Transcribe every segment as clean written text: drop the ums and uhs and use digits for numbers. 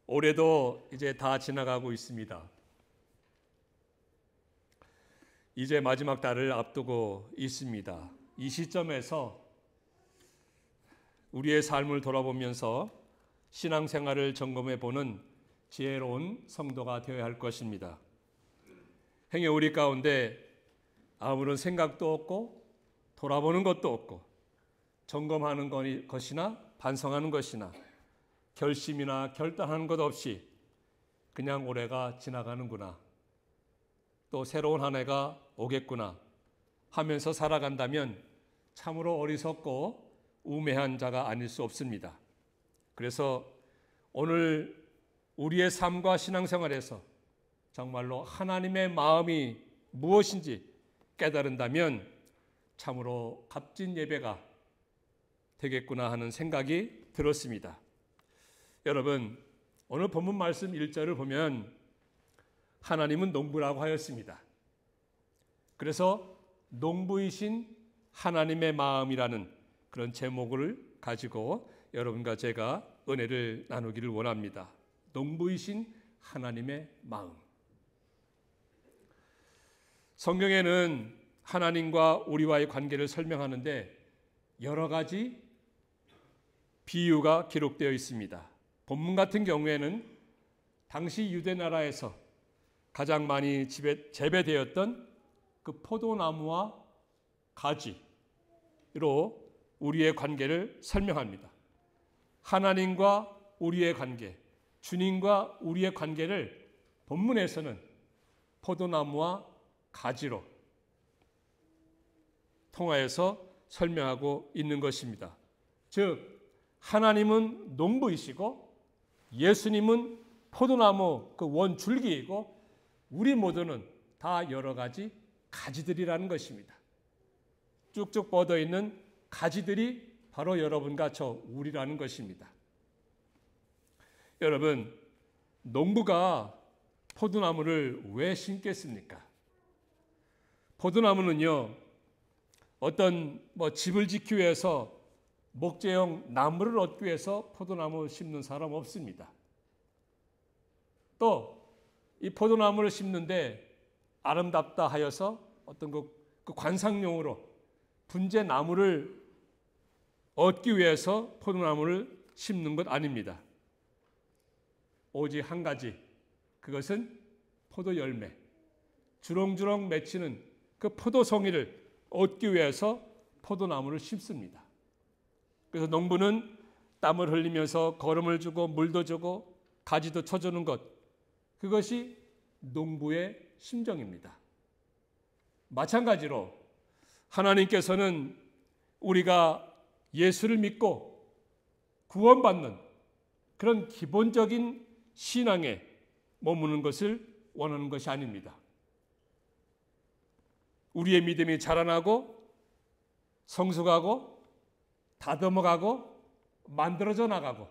올해도 이제 다 지나가고 있습니다. 이제 마지막 달을 앞두고 있습니다. 이 시점에서 우리의 삶을 돌아보면서 신앙생활을 점검해 보는 지혜로운 성도가 되어야 할 것입니다. 행여 우리 가운데 아무런 생각도 없고 돌아보는 것도 없고 점검하는 것이나 반성하는 것이나 결심이나 결단하는 것 없이 그냥 올해가 지나가는구나, 또 새로운 한 해가 오겠구나 하면서 살아간다면 참으로 어리석고 우매한 자가 아닐 수 없습니다. 그래서 오늘 우리의 삶과 신앙생활에서 정말로 하나님의 마음이 무엇인지 깨달은다면 참으로 값진 예배가 되겠구나 하는 생각이 들었습니다. 여러분, 오늘 본문 말씀 1절을 보면 하나님은 농부라고 하였습니다. 그래서 농부이신 하나님의 마음이라는 그런 제목을 가지고 여러분과 제가 은혜를 나누기를 원합니다. 농부이신 하나님의 마음. 성경에는 하나님과 우리와의 관계를 설명하는데 여러 가지 비유가 기록되어 있습니다. 본문 같은 경우에는 당시 유대 나라에서 가장 많이 재배되었던 그 포도나무와 가지로 우리의 관계를 설명합니다. 하나님과 우리의 관계, 주님과 우리의 관계를 본문에서는 포도나무와 가지로 통하여서 설명하고 있는 것입니다. 즉 하나님은 농부이시고 예수님은 포도나무 그 원줄기이고 우리 모두는 다 여러 가지 가지들이라는 것입니다. 쭉쭉 뻗어 있는 가지들이 바로 여러분과 저 우리라는 것입니다. 여러분, 농부가 포도나무를 왜 심겠습니까? 포도나무는요, 어떤 집을 짓기 위해서 목재형 나무를 얻기 위해서 포도나무 심는 사람 없습니다. 또 이 포도나무를 심는데 아름답다 하여서 어떤 그 관상용으로 분재 나무를 얻기 위해서 포도나무를 심는 것 아닙니다. 오직 한 가지, 그것은 포도 열매, 주렁주렁 맺히는 그 포도송이를 얻기 위해서 포도나무를 심습니다. 그래서 농부는 땀을 흘리면서 거름을 주고 물도 주고 가지도 쳐주는 것, 그것이 농부의 심정입니다. 마찬가지로 하나님께서는 우리가 예수를 믿고 구원받는 그런 기본적인 신앙에 머무는 것을 원하는 것이 아닙니다. 우리의 믿음이 자라나고 성숙하고 다듬어가고 만들어져 나가고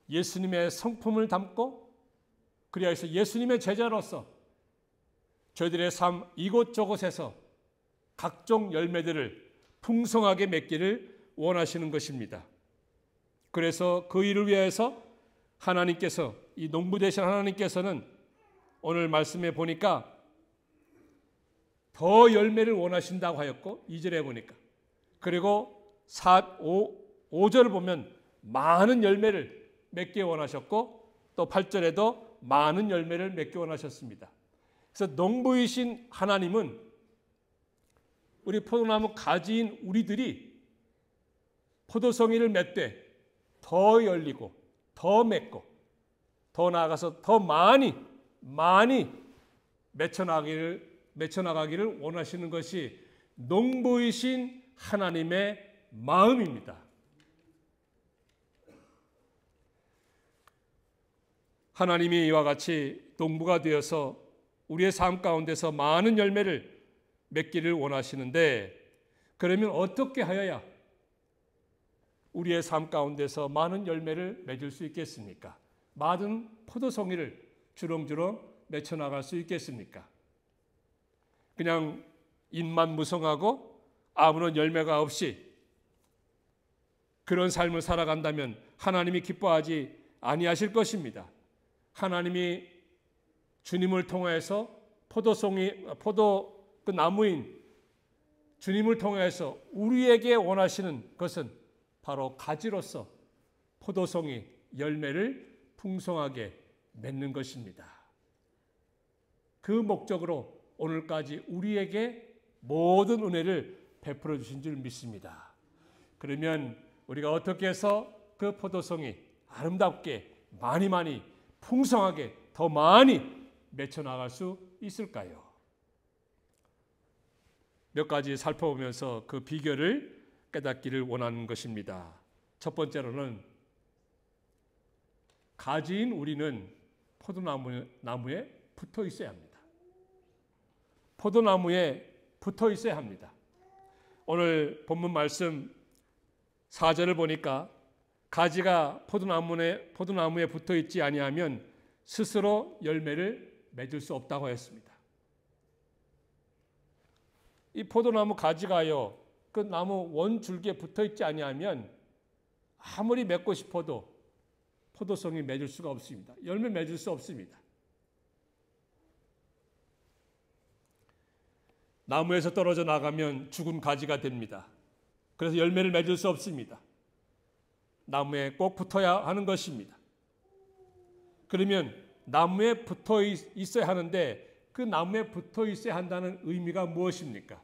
예수님의 성품을 담고 그리하여서 예수님의 제자로서 저희들의 삶 이곳저곳에서 각종 열매들을 풍성하게 맺기를 원하시는 것입니다. 그래서 그 일을 위해서 하나님께서, 이 농부 되신 하나님께서는 오늘 말씀에 보니까 더 열매를 원하신다고 하였고 2절에 보니까, 그리고 5절을 보면 많은 열매를 맺기 원하셨고 또 8절에도 많은 열매를 맺기 원하셨습니다. 그래서 농부이신 하나님은 우리 포도나무 가지인 우리들이 포도송이를 맺되 더 열리고 더 맺고 더 나아가서 더 많이 맺혀나가기를 원하시는 것이 농부이신 하나님의 마음입니다. 하나님이 이와 같이 농부가 되어서 우리의 삶 가운데서 많은 열매를 맺기를 원하시는데, 그러면 어떻게 하여야 우리의 삶 가운데서 많은 열매를 맺을 수 있겠습니까? 많은 포도송이를 주렁주렁 맺혀나갈 수 있겠습니까? 그냥 입만 무성하고 아무런 열매가 없이 그런 삶을 살아간다면 하나님이 기뻐하지 아니하실 것입니다. 하나님이 주님을 통해서 그 나무인 주님을 통해서 우리에게 원하시는 것은 바로 가지로서 포도송이 열매를 풍성하게 맺는 것입니다. 그 목적으로 오늘까지 우리에게 모든 은혜를 베풀어 주신 줄 믿습니다. 그러면 우리가 어떻게 해서 그 포도송이 아름답게 많이 풍성하게 더 많이 맺혀 나갈 수 있을까요? 몇 가지 살펴보면서 그 비결을 깨닫기를 원하는 것입니다. 첫 번째로는 가지인 우리는 포도나무에 붙어 있어야 합니다. 포도나무에 붙어 있어야 합니다. 오늘 본문 말씀 4절을 보니까 가지가 포도나무에 붙어 있지 아니하면 스스로 열매를 맺을 수 없다고 했습니다. 이 포도나무 가지가요, 그 나무 원줄기에 붙어 있지 아니하면 아무리 맺고 싶어도 포도송이 맺을 수가 없습니다. 열매 맺을 수 없습니다. 나무에서 떨어져 나가면 죽은 가지가 됩니다. 그래서 열매를 맺을 수 없습니다. 나무에 꼭 붙어야 하는 것입니다. 그러면 나무에 붙어 있어야 하는데 그 나무에 붙어 있어야 한다는 의미가 무엇입니까?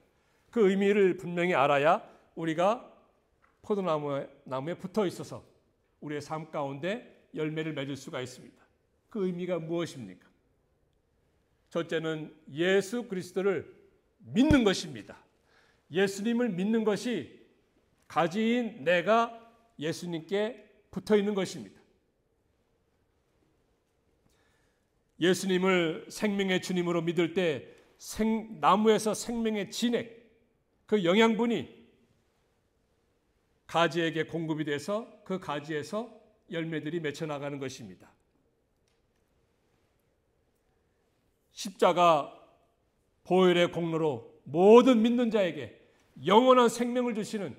그 의미를 분명히 알아야 우리가 포도나무에 붙어 있어서 우리의 삶 가운데 열매를 맺을 수가 있습니다. 그 의미가 무엇입니까? 첫째는 예수 그리스도를 믿는 것입니다. 예수님을 믿는 것이 가지인 내가 예수님께 붙어 있는 것입니다. 예수님을 생명의 주님으로 믿을 때 나무에서 생명의 진액, 그 영양분이 가지에게 공급이 돼서 그 가지에서 열매들이 맺혀 나가는 것입니다. 십자가 보혈의 공로로 모든 믿는 자에게 영원한 생명을 주시는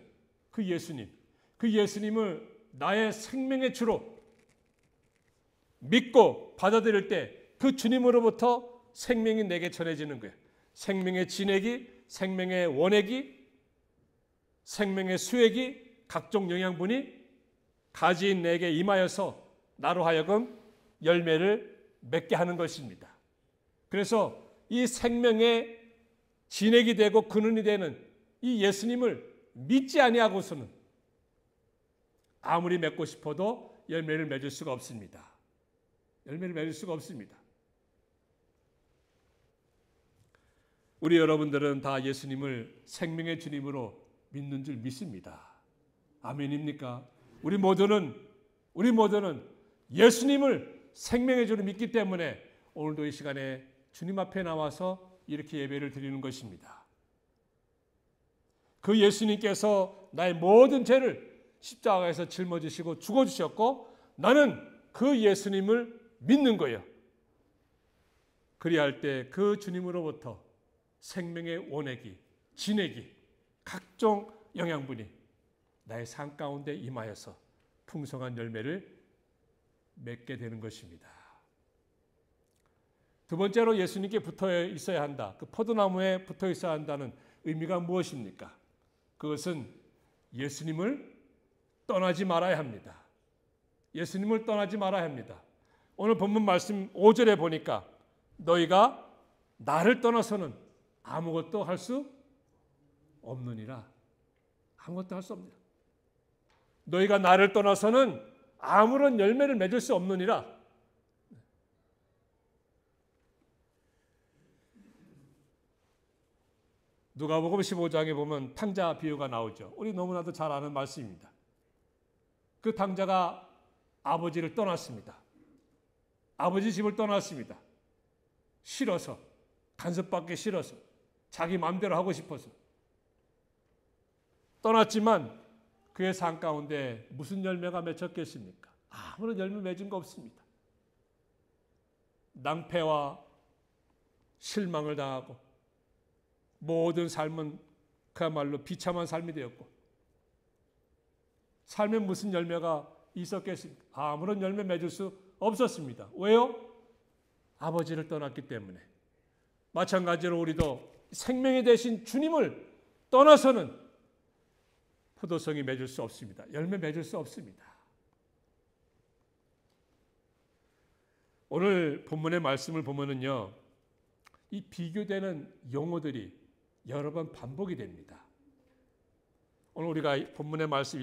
그 예수님을 나의 생명의 주로 믿고 받아들일 때 그 주님으로부터 생명이 내게 전해지는 거예요. 생명의 진액이, 생명의 원액이, 생명의 수액이, 각종 영양분이 가지인 내게 임하여서 나로 하여금 열매를 맺게 하는 것입니다. 그래서 이 생명의 진액이 되고 근원이 되는 이 예수님을 믿지 아니하고서는 아무리 맺고 싶어도 열매를 맺을 수가 없습니다. 열매를 맺을 수가 없습니다. 우리 여러분들은 다 예수님을 생명의 주님으로 믿는 줄 믿습니다. 아멘입니까? 우리 모두는 예수님을 생명의 주로 믿기 때문에 오늘도 이 시간에 주님 앞에 나와서 이렇게 예배를 드리는 것입니다. 그 예수님께서 나의 모든 죄를 십자가에서 짊어지시고 죽어주셨고 나는 그 예수님을 믿는 거예요. 그리할 때 그 주님으로부터 생명의 원액이, 진액이, 각종 영양분이 나의 삶 가운데 임하여서 풍성한 열매를 맺게 되는 것입니다. 두 번째로 예수님께 붙어 있어야 한다. 그 포도나무에 붙어 있어야 한다는 의미가 무엇입니까? 그것은 예수님을 떠나지 말아야 합니다. 예수님을 떠나지 말아야 합니다. 오늘 본문 말씀 5절에 보니까 너희가 나를 떠나서는 아무것도 할 수 없느니라. 아무것도 할 수 없느니라. 너희가 나를 떠나서는 아무런 열매를 맺을 수 없느니라. 누가복음 15장에 보면 탕자 비유가 나오죠. 우리 너무나도 잘 아는 말씀입니다. 그 탕자가 아버지를 떠났습니다. 아버지 집을 떠났습니다. 싫어서, 간섭받기 싫어서, 자기 마음대로 하고 싶어서 떠났지만 그의 삶 가운데 무슨 열매가 맺혔겠습니까? 아무런 열매 맺은 거 없습니다. 낭패와 실망을 당하고 모든 삶은 그야말로 비참한 삶이 되었고 삶에 무슨 열매가 있었겠습니까? 아무런 열매 맺을 수 없었습니다. 왜요? 아버지를 떠났기 때문에. 마찬가지로 우리도 생명이 되신 주님을 떠나서는 포도송이 맺을 수 없습니다. 열매 맺을 수 없습니다. 오늘 본문의 말씀을 보면은요, 이 비교되는 용어들이 여러 번 반복이 됩니다. 오늘 우리가 본문의 말씀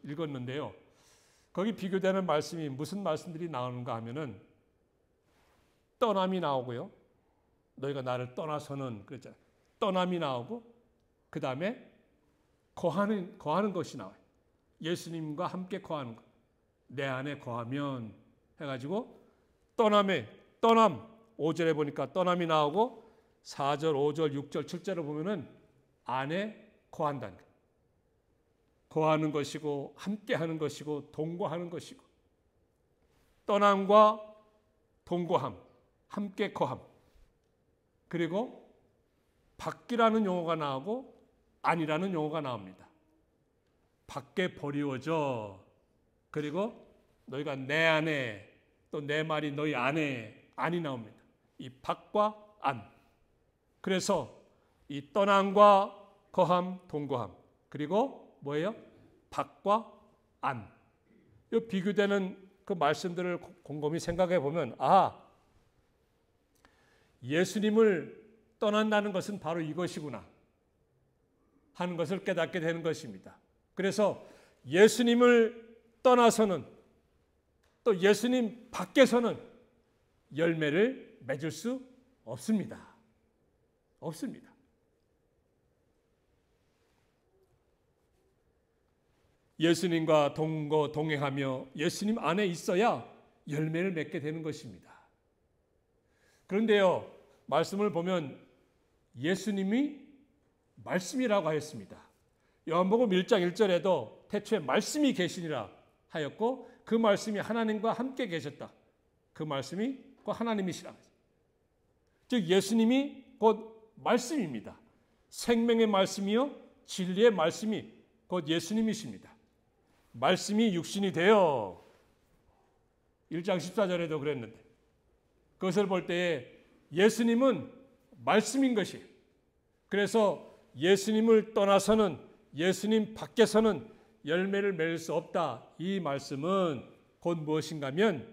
읽었는데요. 거기 비교되는 말씀이 무슨 말씀들이 나오는가 하면은 떠남이 나오고요. 너희가 나를 떠나서는 그랬잖아요. 떠남이 나오고 그 다음에 거하는 것이 나와요. 예수님과 함께 거하는 것. 내 안에 거하면 해가지고 떠남 5절에 보니까 떠남이 나오고 4절, 5절, 6절, 7절을 보면은 안에 거한다는 거예요. 거하는 것이고 함께하는 것이고 동거하는 것이고 떠남과 동거함, 함께 거함 그리고 밖이라는 용어가 나오고 안이라는 용어가 나옵니다. 밖에 버리워져 그리고 너희가 내 안에 또 내 말이 너희 안에 안이 나옵니다. 이 밖과 안 그래서 이 떠남과 거함, 동거함 그리고 뭐예요? 밖과 안. 이 비교되는 그 말씀들을 곰곰이 생각해 보면 예수님을 떠난다는 것은 바로 이것이구나 하는 것을 깨닫게 되는 것입니다. 그래서 예수님을 떠나서는 또 예수님 밖에서는 열매를 맺을 수 없습니다. 없습니다. 예수님과 동행하며 예수님 안에 있어야 열매를 맺게 되는 것입니다. 그런데요, 말씀을 보면 예수님이 말씀이라고 하였습니다. 요한복음 1장 1절에도 태초에 말씀이 계시니라 하였고 그 말씀이 하나님과 함께 계셨다. 그 말씀이 곧 하나님이시라. 즉 예수님이 곧 말씀입니다. 생명의 말씀이요 진리의 말씀이 곧 예수님이십니다. 말씀이 육신이 되어 1장 14절에도 그랬는데 그것을 볼 때에 예수님은 말씀인 것이에요. 그래서 예수님을 떠나서는 예수님 밖에서는 열매를 맺을 수 없다. 이 말씀은 곧 무엇인가 하면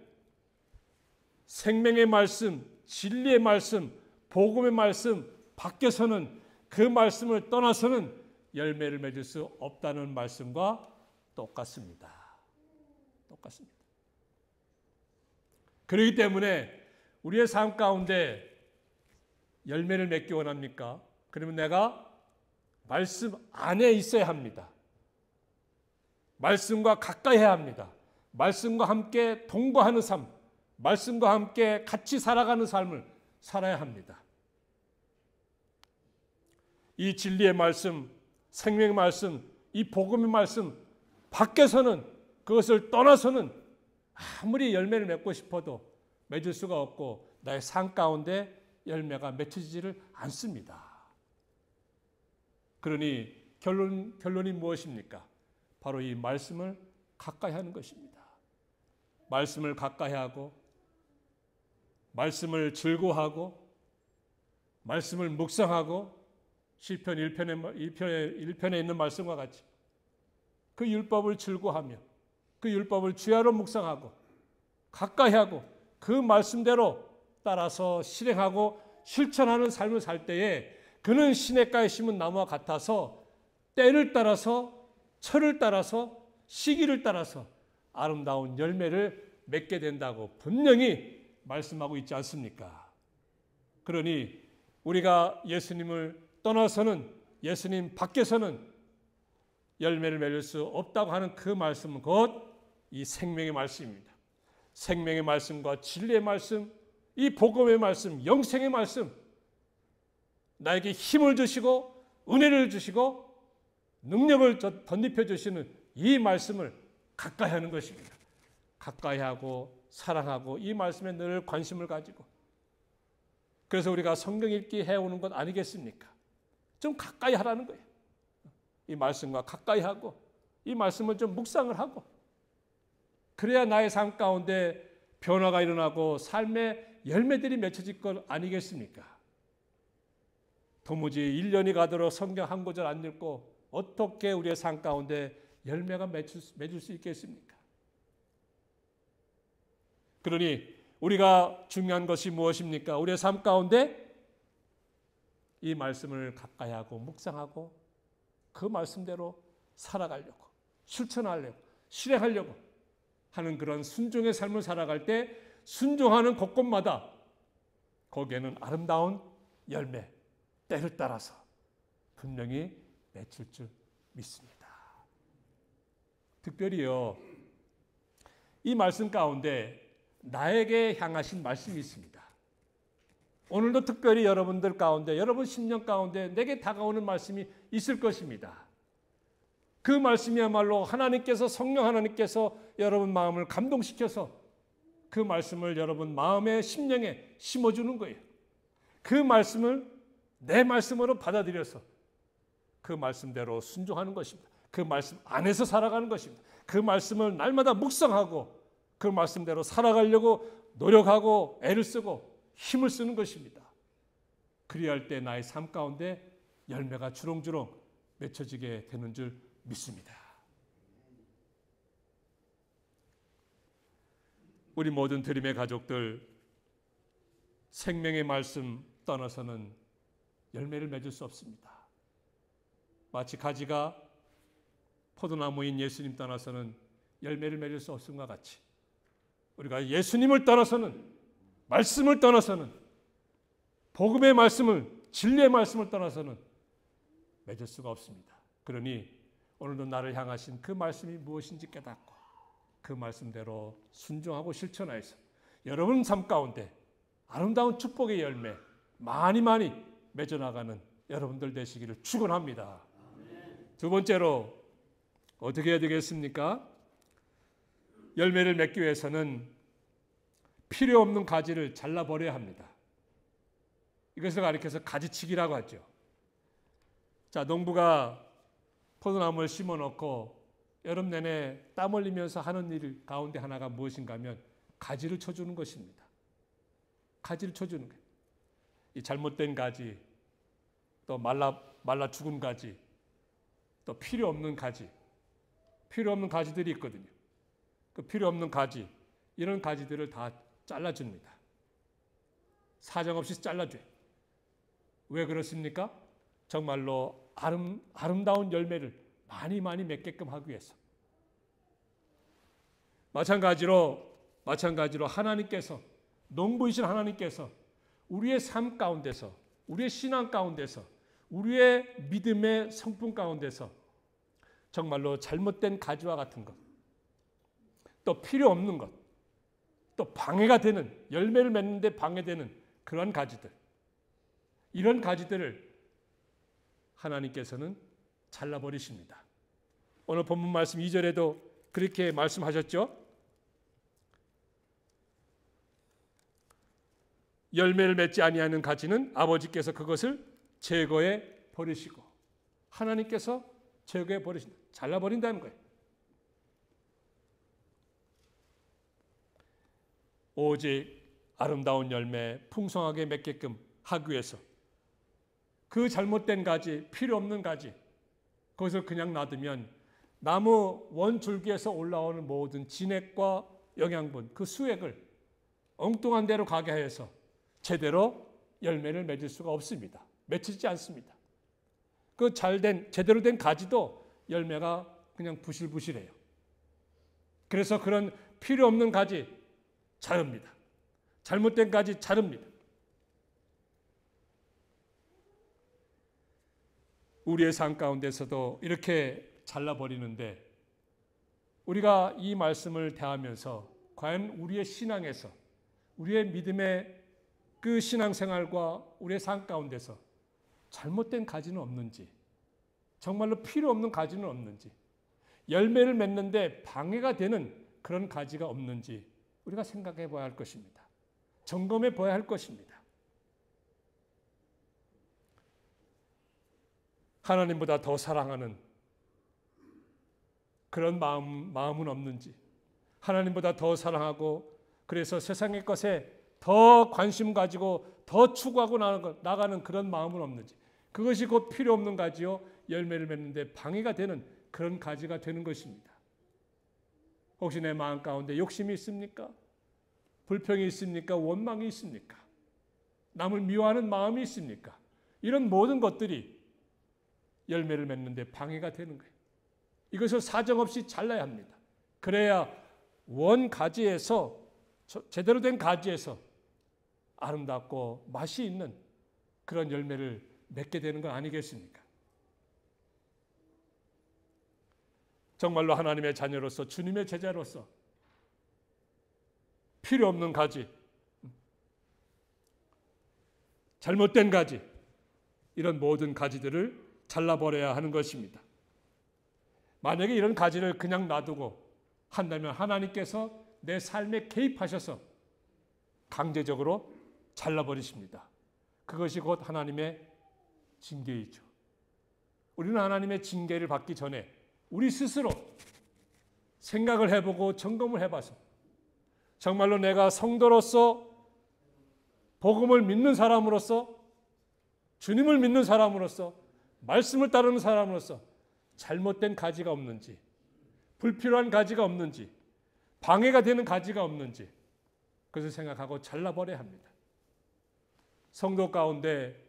생명의 말씀, 진리의 말씀, 복음의 말씀 밖에서는 그 말씀을 떠나서는 열매를 맺을 수 없다는 말씀과 똑같습니다. 똑같습니다. 그렇기 때문에 우리의 삶 가운데 열매를 맺기 원합니까? 그러면 내가 말씀 안에 있어야 합니다. 말씀과 가까이 해야 합니다. 말씀과 함께 동거하는 삶, 말씀과 함께 같이 살아가는 삶을 살아야 합니다. 이 진리의 말씀, 생명의 말씀, 이 복음의 말씀 밖에서는 그것을 떠나서는 아무리 열매를 맺고 싶어도 맺을 수가 없고 나의 삶 가운데 열매가 맺혀지지를 않습니다. 그러니 결론이 무엇입니까? 바로 이 말씀을 가까이 하는 것입니다. 말씀을 가까이 하고 말씀을 즐거워하고 말씀을 묵상하고 시편 1편에 있는 말씀과 같이 그 율법을 즐거워하며 그 율법을 주야로 묵상하고 가까이 하고 그 말씀대로 따라서 실행하고 실천하는 삶을 살 때에 그는 시냇가에 심은 나무와 같아서 때를 따라서 철을 따라서 시기를 따라서 아름다운 열매를 맺게 된다고 분명히 말씀하고 있지 않습니까? 그러니 우리가 예수님을 떠나서는 예수님 밖에서는 열매를 맺을 수 없다고 하는 그 말씀은 곧 이 생명의 말씀입니다. 생명의 말씀과 진리의 말씀, 이 복음의 말씀, 영생의 말씀, 나에게 힘을 주시고 은혜를 주시고 능력을 덧입혀 주시는 이 말씀을 가까이 하는 것입니다. 가까이 하고 사랑하고 이 말씀에 늘 관심을 가지고 그래서 우리가 성경 읽기 해오는 것 아니겠습니까? 좀 가까이 하라는 거예요. 이 말씀과 가까이 하고 이 말씀을 좀 묵상을 하고 그래야 나의 삶 가운데 변화가 일어나고 삶의 열매들이 맺혀질 것 아니겠습니까? 도무지 1년이 가도록 성경 한 구절 안 읽고 어떻게 우리의 삶 가운데 열매가 맺을 수 있겠습니까? 그러니 우리가 중요한 것이 무엇입니까? 우리의 삶 가운데 이 말씀을 가까이 하고 묵상하고 그 말씀대로 살아가려고, 실천하려고, 실행하려고 하는 그런 순종의 삶을 살아갈 때 순종하는 곳곳마다 거기에는 아름다운 열매, 때를 따라서 분명히 맺힐 줄 믿습니다. 특별히요, 이 말씀 가운데 나에게 향하신 말씀이 있습니다. 오늘도 특별히 여러분들 가운데, 여러분 심령 가운데 내게 다가오는 말씀이 있을 것입니다. 그 말씀이야말로 하나님께서, 성령 하나님께서 여러분 마음을 감동시켜서 그 말씀을 여러분 마음의 심령에 심어주는 거예요. 그 말씀을 내 말씀으로 받아들여서 그 말씀대로 순종하는 것입니다. 그 말씀 안에서 살아가는 것입니다. 그 말씀을 날마다 묵상하고 그 말씀대로 살아가려고 노력하고 애를 쓰고 힘을 쓰는 것입니다. 그리할 때 나의 삶 가운데 열매가 주렁주렁 맺혀지게 되는 줄 믿습니다. 우리 모든 드림의 가족들, 생명의 말씀 떠나서는 열매를 맺을 수 없습니다. 마치 가지가 포도나무인 예수님 떠나서는 열매를 맺을 수 없음과 같이 우리가 예수님을 떠나서는, 말씀을 떠나서는, 복음의 말씀을, 진리의 말씀을 떠나서는 맺을 수가 없습니다. 그러니 오늘도 나를 향하신 그 말씀이 무엇인지 깨닫고 그 말씀대로 순종하고 실천하여서 여러분 삶 가운데 아름다운 축복의 열매 많이 맺어나가는 여러분들 되시기를 축원합니다. 두 번째로 어떻게 해야 되겠습니까? 열매를 맺기 위해서는 필요 없는 가지를 잘라버려야 합니다. 이것을 가리켜서 가지치기라고 하죠. 자, 농부가 포도나무를 심어놓고 여름 내내 땀 흘리면서 하는 일 가운데 하나가 무엇인가 하면 가지를 쳐주는 것입니다. 가지를 쳐주는 거예요. 이 잘못된 가지, 또 말라 죽은 가지, 또 필요 없는 가지, 필요 없는 가지들이 있거든요. 그 필요 없는 가지, 이런 가지들을 다 잘라줍니다. 사정없이 잘라줘요. 왜 그렇습니까? 정말로 아름다운 열매를 많이 맺게끔 하기 위해서. 마찬가지로 하나님께서, 농부이신 하나님께서 우리의 삶 가운데서, 우리의 신앙 가운데서, 우리의 믿음의 성품 가운데서 정말로 잘못된 가지와 같은 것, 또 필요 없는 것, 또 방해가 되는, 열매를 맺는데 방해되는 그런 가지들, 이런 가지들을 하나님께서는 잘라버리십니다. 오늘 본문 말씀 2절에도 그렇게 말씀하셨죠. 열매를 맺지 아니하는 가지는 아버지께서 그것을 제거해 버리시고, 하나님께서 제거해 버리신다, 잘라버린다는 거예요. 오직 아름다운 열매 풍성하게 맺게끔 하기 위해서 그 잘못된 가지, 필요 없는 가지, 그것을 그냥 놔두면 나무 원줄기에서 올라오는 모든 진액과 영양분, 그 수액을 엉뚱한 데로 가게 하여서 제대로 열매를 맺을 수가 없습니다. 맺히지 않습니다. 그 제대로 된 가지도 열매가 그냥 부실부실해요. 그래서 그런 필요 없는 가지 자릅니다. 잘못된 가지 자릅니다. 우리의 삶 가운데서도 이렇게 잘라버리는데, 우리가 이 말씀을 대하면서 과연 우리의 신앙에서, 우리의 믿음의 그 신앙생활과 우리의 삶 가운데서 잘못된 가지는 없는지, 정말로 필요 없는 가지는 없는지, 열매를 맺는데 방해가 되는 그런 가지가 없는지 우리가 생각해 봐야 할 것입니다. 점검해 봐야 할 것입니다. 하나님보다 더 사랑하는 그런 마음은 없는지, 하나님보다 더 사랑하고 그래서 세상의 것에 더 관심 가지고 더 추구하고 나가는 그런 마음은 없는지, 그것이 곧 필요 없는 가지요 열매를 맺는데 방해가 되는 그런 가지가 되는 것입니다. 혹시 내 마음 가운데 욕심이 있습니까? 불평이 있습니까? 원망이 있습니까? 남을 미워하는 마음이 있습니까? 이런 모든 것들이 열매를 맺는데 방해가 되는 거예요. 이것을 사정없이 잘라야 합니다. 그래야 원 가지에서, 제대로 된 가지에서 아름답고 맛이 있는 그런 열매를 맺게 되는 거 아니겠습니까? 정말로 하나님의 자녀로서, 주님의 제자로서 필요 없는 가지, 잘못된 가지, 이런 모든 가지들을 잘라버려야 하는 것입니다. 만약에 이런 가지를 그냥 놔두고 한다면 하나님께서 내 삶에 개입하셔서 강제적으로 잘라버리십니다. 그것이 곧 하나님의 징계이죠. 우리는 하나님의 징계를 받기 전에 우리 스스로 생각을 해보고 점검을 해봐서 정말로 내가 성도로서, 복음을 믿는 사람으로서, 주님을 믿는 사람으로서, 말씀을 따르는 사람으로서 잘못된 가지가 없는지, 불필요한 가지가 없는지, 방해가 되는 가지가 없는지 그것을 생각하고 잘라버려야 합니다. 성도 가운데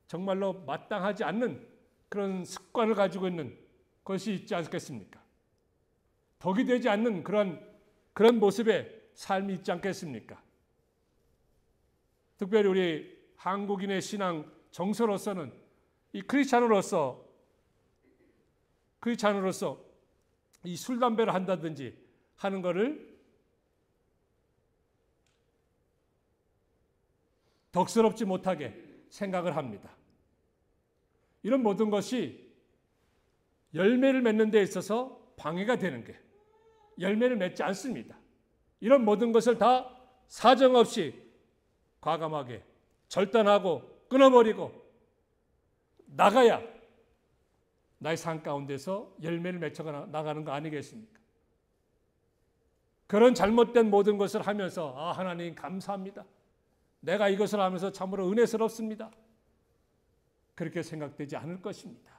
정말로 마땅하지 않는 그런 습관을 가지고 있는 것이 있지 않겠습니까? 덕이 되지 않는 그런 모습의 삶이 있지 않겠습니까? 특별히 우리 한국인의 신앙 정서로서는, 이 크리스찬으로서 이 술, 담배를 한다든지 하는 것을 덕스럽지 못하게 생각을 합니다. 이런 모든 것이 열매를 맺는 데 있어서 방해가 되는 게, 열매를 맺지 않습니다. 이런 모든 것을 다 사정없이 과감하게 절단하고 끊어버리고 나가야 나의 삶 가운데서 열매를 맺혀 나가는 거 아니겠습니까? 그런 잘못된 모든 것을 하면서 하나님 감사합니다. 내가 이것을 하면서 참으로 은혜스럽습니다. 그렇게 생각되지 않을 것입니다.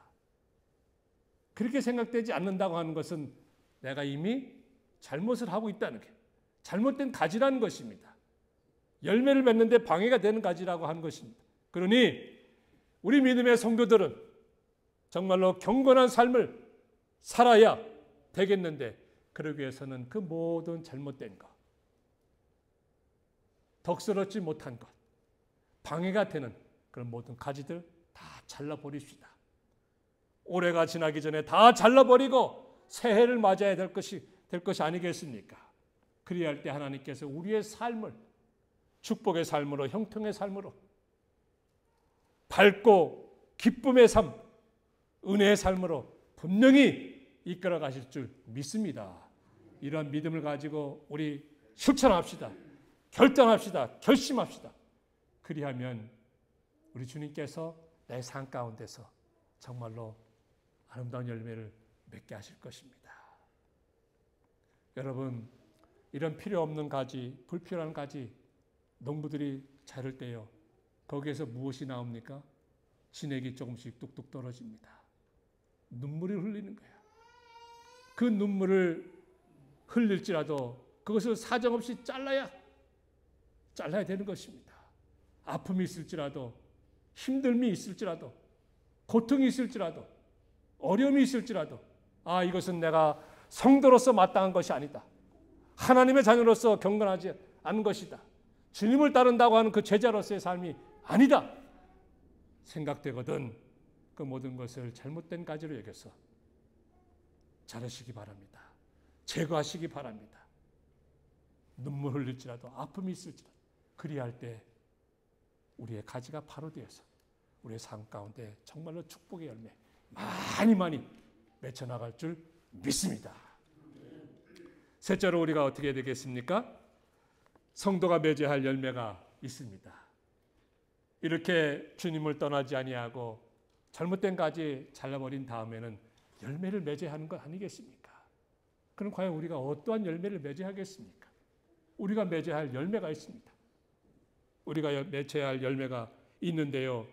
그렇게 생각되지 않는다고 하는 것은 내가 이미 잘못을 하고 있다는 게, 잘못된 가지라는 것입니다. 열매를 맺는데 방해가 되는 가지라고 하는 것입니다. 그러니 우리 믿음의 성도들은 정말로 경건한 삶을 살아야 되겠는데, 그러기 위해서는 그 모든 잘못된 것, 덕스럽지 못한 것, 방해가 되는 그런 모든 가지들 다 잘라버립시다. 올해가 지나기 전에 다 잘라버리고 새해를 맞아야 될 것이 아니겠습니까? 그리야 할 때 하나님께서 우리의 삶을 축복의 삶으로, 형통의 삶으로, 밝고 기쁨의 삶, 은혜의 삶으로 분명히 이끌어 가실 줄 믿습니다. 이런 믿음을 가지고 우리 실천합시다. 결단합시다. 결심합시다. 그리하면 우리 주님께서 내 삶 가운데서 정말로 아름다운 열매를 맺게 하실 것입니다. 여러분, 이런 필요 없는 가지, 불필요한 가지, 농부들이 자를 때요, 거기에서 무엇이 나옵니까? 진액이 조금씩 뚝뚝 떨어집니다. 눈물이 흘리는 거예요. 그 눈물을 흘릴지라도 그것을 사정없이 잘라야 되는 것입니다. 아픔이 있을지라도, 힘듦이 있을지라도, 고통이 있을지라도, 어려움이 있을지라도, 이것은 내가 성도로서 마땅한 것이 아니다. 하나님의 자녀로서 경건하지 않은 것이다. 주님을 따른다고 하는 그 제자로서의 삶이 아니다 생각되거든 그 모든 것을 잘못된 가지로 여겨서 자르시기 바랍니다. 제거하시기 바랍니다. 눈물 흘릴지라도, 아픔이 있을지라도, 그리할 때 우리의 가지가 바로 되어서 우리의 삶 가운데 정말로 축복의 열매 많이 맺혀 나갈 줄 믿습니다. 셋째로 우리가 어떻게 되겠습니까? 성도가 맺어야 할 열매가 있습니다. 이렇게 주님을 떠나지 아니하고 잘못된 가지 잘라버린 다음에는 열매를 맺어야 하는 것 아니겠습니까? 그럼 과연 우리가 어떠한 열매를 맺어야 하겠습니까? 우리가 맺어야 할 열매가 있습니다. 우리가 맺어야 할 열매가 있는데요.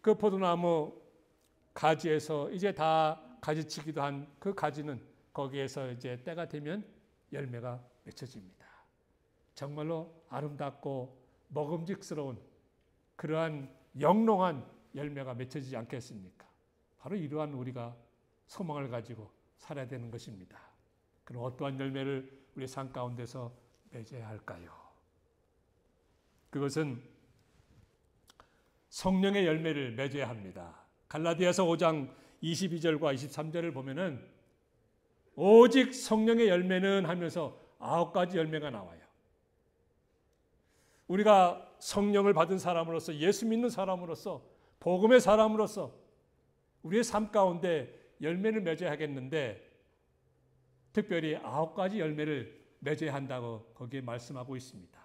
그 포도나무 가지에서 이제 다 가지치기도 한 그 가지는 거기에서 이제 때가 되면 열매가 맺혀집니다. 정말로 아름답고 먹음직스러운 그러한 영롱한 열매가 맺혀지지 않겠습니까? 바로 이러한 우리가 소망을 가지고 살아야 되는 것입니다. 그럼 어떠한 열매를 우리 삶 가운데서 맺어야 할까요? 그것은 성령의 열매를 맺어야 합니다. 갈라디아서 5장 22절과 23절을 보면은 오직 성령의 열매는 하면서 9가지 열매가 나와요. 우리가 성령을 받은 사람으로서, 예수 믿는 사람으로서, 복음의 사람으로서 우리의 삶 가운데 열매를 맺어야 하겠는데 특별히 9가지 열매를 맺어야 한다고 거기에 말씀하고 있습니다.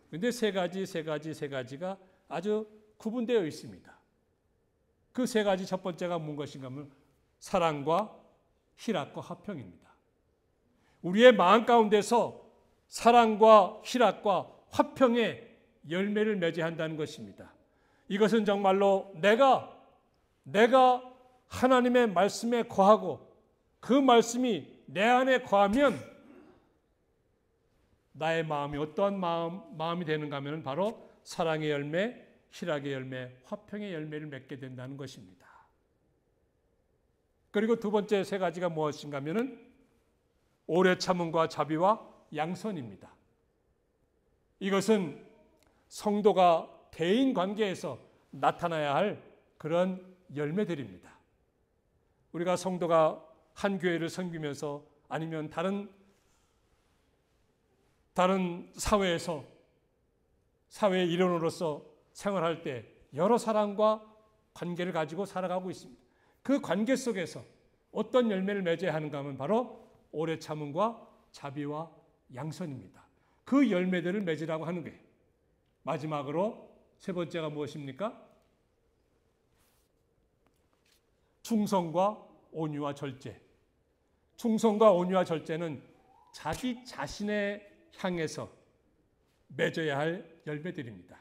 그런데 세 가지가 아주 구분되어 있습니다. 그 세 가지 첫 번째가 무엇인가 하면 사랑과 희락과 화평입니다. 우리의 마음 가운데서 사랑과 희락과 화평의 열매를 맺어야 한다는 것입니다. 이것은 정말로 내가 하나님의 말씀에 거하고 그 말씀이 내 안에 거하면 나의 마음이 어떠한 마음이 되는가 하면 바로 사랑의 열매, 희락의 열매, 화평의 열매를 맺게 된다는 것입니다. 그리고 두 번째 세 가지가 무엇인가 하면 오래 참음과 자비와 양선입니다. 이것은 성도가 대인 관계에서 나타나야 할 그런 열매들입니다. 우리가 성도가 한 교회를 섬기면서 아니면 다른 사회에서 사회의 일원으로서 생활할 때 여러 사람과 관계를 가지고 살아가고 있습니다. 그 관계 속에서 어떤 열매를 맺어야 하는가 하면 바로 오래 참음과 자비와 양선입니다. 그 열매들을 맺으라고 하는 거예요. 마지막으로 세 번째가 무엇입니까? 충성과 온유와 절제. 충성과 온유와 절제는 자기 자신에 향해서 맺어야 할 열매들입니다.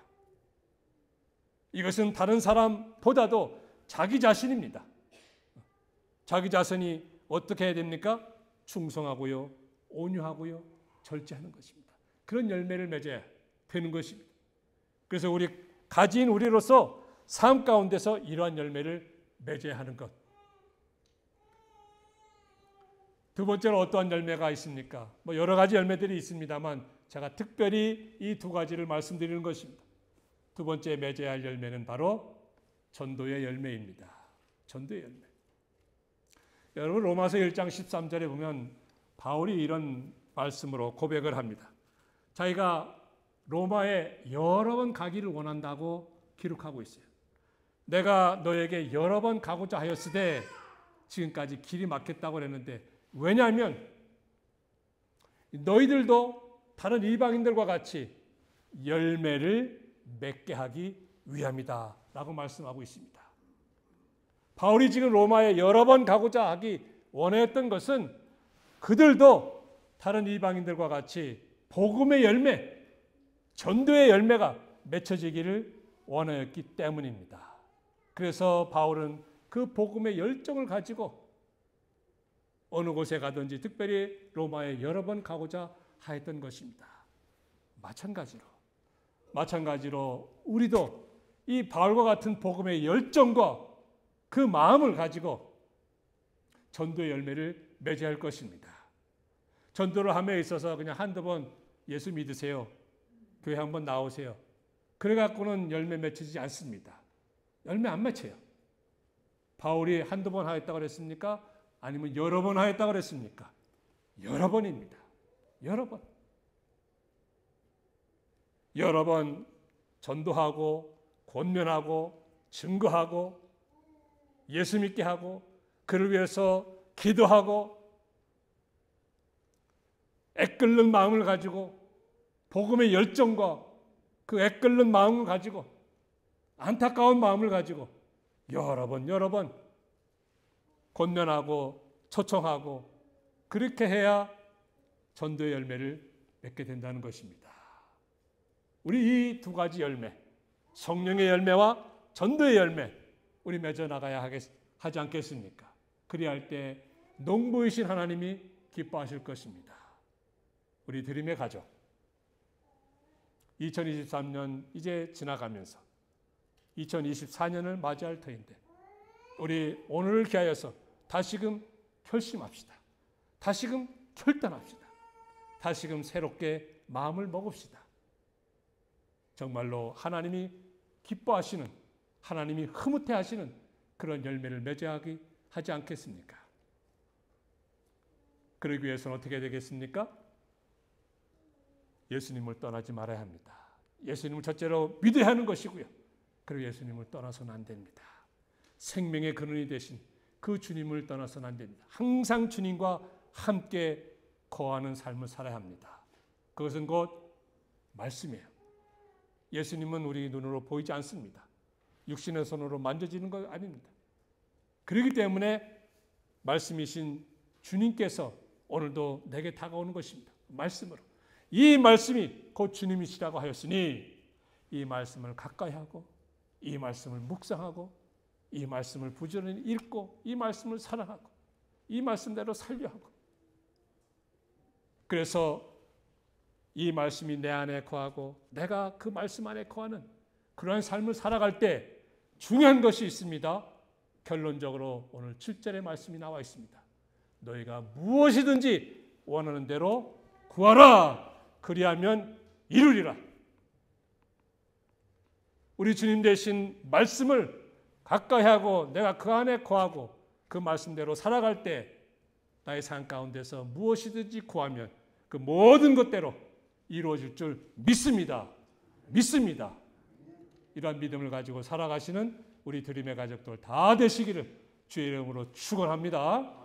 이것은 다른 사람보다도 자기 자신입니다. 자기 자신이 어떻게 해야 됩니까? 충성하고요, 온유하고요, 절제하는 것입니다. 그런 열매를 맺어야 되는 것입니다. 그래서 가진 우리로서 삶 가운데서 이러한 열매를 맺어야 하는 것. 두 번째로 어떠한 열매가 있습니까? 여러 가지 열매들이 있습니다만 제가 특별히 이 두 가지를 말씀드리는 것입니다. 두 번째 맺어야 할 열매는 바로 전도의 열매입니다. 전도의 열매. 여러분 로마서 1장 13절에 보면 바울이 이런 말씀으로 고백을 합니다. 자기가 로마에 여러 번 가기를 원한다고 기록하고 있어요. 내가 너에게 여러 번 가고자 하였으되 지금까지 길이 막혔다고 그랬는데 왜냐하면 너희들도 다른 이방인들과 같이 열매를 맺게 하기 위함이다 라고 말씀하고 있습니다. 바울이 지금 로마에 여러 번 가고자 하기 원했던 것은 그들도 다른 이방인들과 같이 복음의 열매, 전도의 열매가 맺혀지기를 원하였기 때문입니다. 그래서 바울은 그 복음의 열정을 가지고 어느 곳에 가든지 특별히 로마에 여러 번 가고자 하였던 것입니다. 마찬가지로 우리도 이 바울과 같은 복음의 열정과 그 마음을 가지고 전도의 열매를 맺어야 할 것입니다. 전도를 함에 있어서 그냥 한두 번 예수 믿으세요. 교회 한번 나오세요. 그래 갖고는 열매 맺히지 않습니다. 열매 안 맺혀요. 바울이 한두 번 하였다고 그랬습니까? 아니면 여러 번 하였다고 그랬습니까? 여러 번입니다. 여러 번. 여러 번 전도하고 권면하고 증거하고 예수 믿게 하고 그를 위해서 기도하고 애끓는 마음을 가지고 복음의 열정과 그 애끓는 마음을 가지고 안타까운 마음을 가지고 여러 번 권면하고 초청하고 그렇게 해야 전도의 열매를 맺게 된다는 것입니다. 우리 이 두 가지 열매, 성령의 열매와 전도의 열매, 우리 맺어 나가야 하지 않겠습니까? 그리할 때 농부이신 하나님이 기뻐하실 것입니다. 우리 드림의 가족, 2023년 이제 지나가면서 2024년을 맞이할 터인데 우리 오늘을 기하여서 다시금 결심합시다. 다시금 결단합시다. 다시금 새롭게 마음을 먹읍시다. 정말로 하나님이 기뻐하시는, 하나님이 흐뭇해하시는 그런 열매를 맺어야 하지 않겠습니까? 그러기 위해서는 어떻게 되겠습니까? 예수님을 떠나지 말아야 합니다. 예수님을 첫째로 믿어야 하는 것이고요. 그리고 예수님을 떠나서는 안 됩니다. 생명의 근원이 되신 그 주님을 떠나서는 안 됩니다. 항상 주님과 함께 거하는 삶을 살아야 합니다. 그것은 곧 말씀이에요. 예수님은 우리 눈으로 보이지 않습니다. 육신의 손으로 만져지는 것 아닙니다. 그렇기 때문에 말씀이신 주님께서 오늘도 내게 다가오는 것입니다. 말씀으로. 이 말씀이 곧 주님이시라고 하였으니 이 말씀을 가까이 하고 이 말씀을 묵상하고 이 말씀을 부지런히 읽고 이 말씀을 사랑하고 이 말씀대로 살려 하고 그래서 이 말씀이 내 안에 거하고 내가 그 말씀 안에 거하는 그러한 삶을 살아갈 때 중요한 것이 있습니다. 결론적으로 오늘 7절의 말씀이 나와 있습니다. 너희가 무엇이든지 원하는 대로 구하라. 그리하면 이루리라. 우리 주님 대신 말씀을 가까이 하고 내가 그 안에 거하고 그 말씀대로 살아갈 때 나의 삶 가운데서 무엇이든지 구하면 그 모든 것대로 이루어질 줄 믿습니다. 믿습니다. 이러한 믿음을 가지고 살아가시는 우리 드림의 가족들 다 되시기를 주의 이름으로 축원합니다.